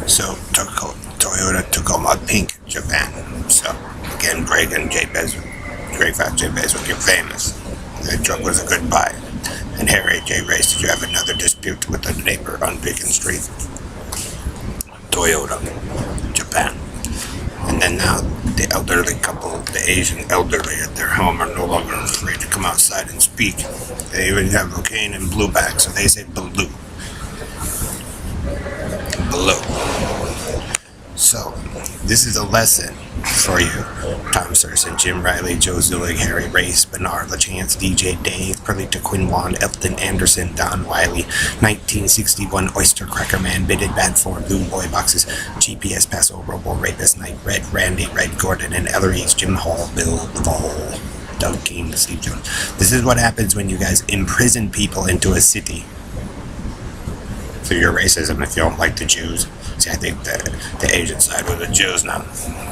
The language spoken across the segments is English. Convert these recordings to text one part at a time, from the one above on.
So Toyota Tacoma Pink, Japan. So again, Greg and Jay Bezel, Greg Fat Jay Bezel, you're famous. That truck was a good buy. And Harry J. Race, did you have another dispute with a neighbor on Beacon Street? Toyota, Japan. And then now the elderly couple, the Asian elderly at their home are no longer afraid to come outside and speak. They even have cocaine and blue back, so they say blue. Blue. So, this is a lesson for you. Tom Serson, Jim Riley, Joe Zulig, Harry Race, Bernard LaChance, DJ Dave, Perlita Quinwan, Elton Anderson, Don Wiley, 1961 Oyster Cracker Man, Bitted Bad for Blue Boy Boxes, GPS Paso, Robo Rapist Night, Red Randy, Red Gordon, and Ellery's, Jim Hall, Bill Ball, Doug King, Steve Jones. This is what happens when you guys imprison people into a city through your racism if you don't like the Jews. See, I think the Asian side were the Jews now,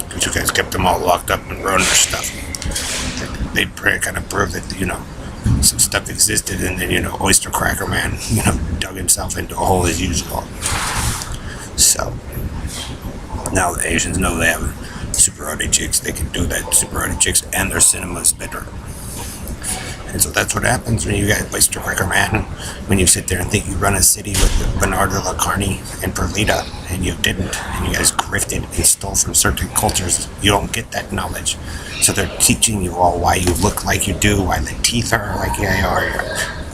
because you guys kept them all locked up and ruined their stuff. They kind of proved that, some stuff existed, and then, Oyster Cracker Man, dug himself into a hole as usual. So, now the Asians know they have superiority chicks. They can do that superiority chicks, and their cinema's better. And so that's what happens when you guys Oyster Cracker Man, when you sit there and think you run a city with Bernardo Lacarni and Perlita, and you didn't, and you guys grifted and stole from certain cultures. You don't get that knowledge. So they're teaching you all why you look like you do, why the teeth are like they are,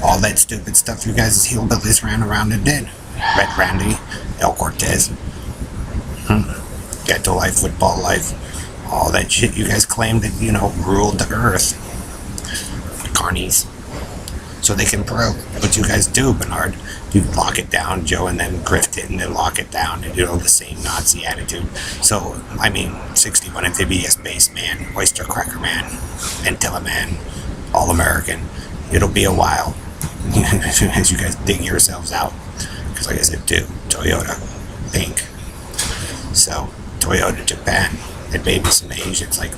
all that stupid stuff you guys as hillbillies ran around and did. Red Randy, El Cortez, Ghetto Life, Football Life, all that shit you guys claimed that, ruled the earth. Carnies. So they can prove what you guys do, Bernard. You lock it down, Joe, and then grift it, and then lock it down, and the same Nazi attitude. So, 61 amphibious base man, Oyster Cracker Man, Antilla Man, All American. It'll be a while as you guys dig yourselves out. Because like I said, Toyota, Pink. So, Toyota, Japan, and maybe some Asians like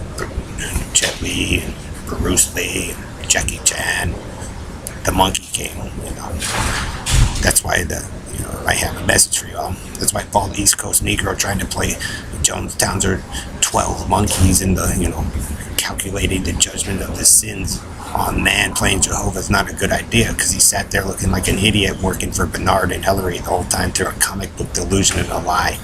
Jet Li, Bruce Lee, Jackie Chan, the Monkey King, That's why I have a message for you all. That's why Paul East Coast Negro trying to play Jonestown's or 12 monkeys in the, calculating the judgment of the sins on man playing Jehovah is not a good idea, because he sat there looking like an idiot working for Bernard and Hillary the whole time through a comic book delusion and a lie.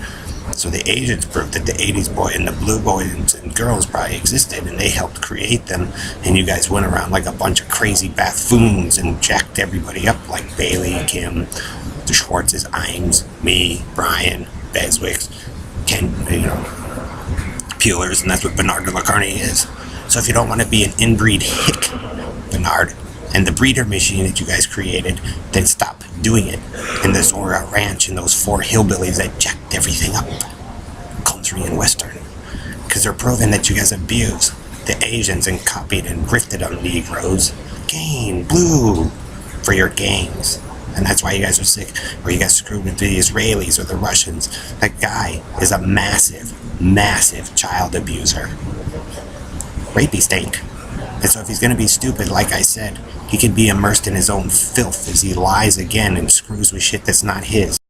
So the Asians proved that the 80s boy and the blue boys and girls probably existed, and they helped create them, and you guys went around like a bunch of crazy buffoons and jacked everybody up like Bailey, Kim, the Schwartzes, Imes, me, Brian, Beswicks, Ken, Pewlers, and that's what Bernard Lacarni is. So if you don't want to be an inbreed hick, Bernard, and the breeder machine that you guys created, then stop doing it in the Zora Ranch and those 4 hillbillies that jacked everything up, country and western, because they're proving that you guys abused the Asians and copied and grifted on Negroes. Gain blue for your gains, and that's why you guys are sick, or you guys screwed with the Israelis or the Russians. That guy is a massive child abuser, rapey stink. And so if he's going to be stupid, like I said, he can be immersed in his own filth as he lies again and screws with shit that's not his.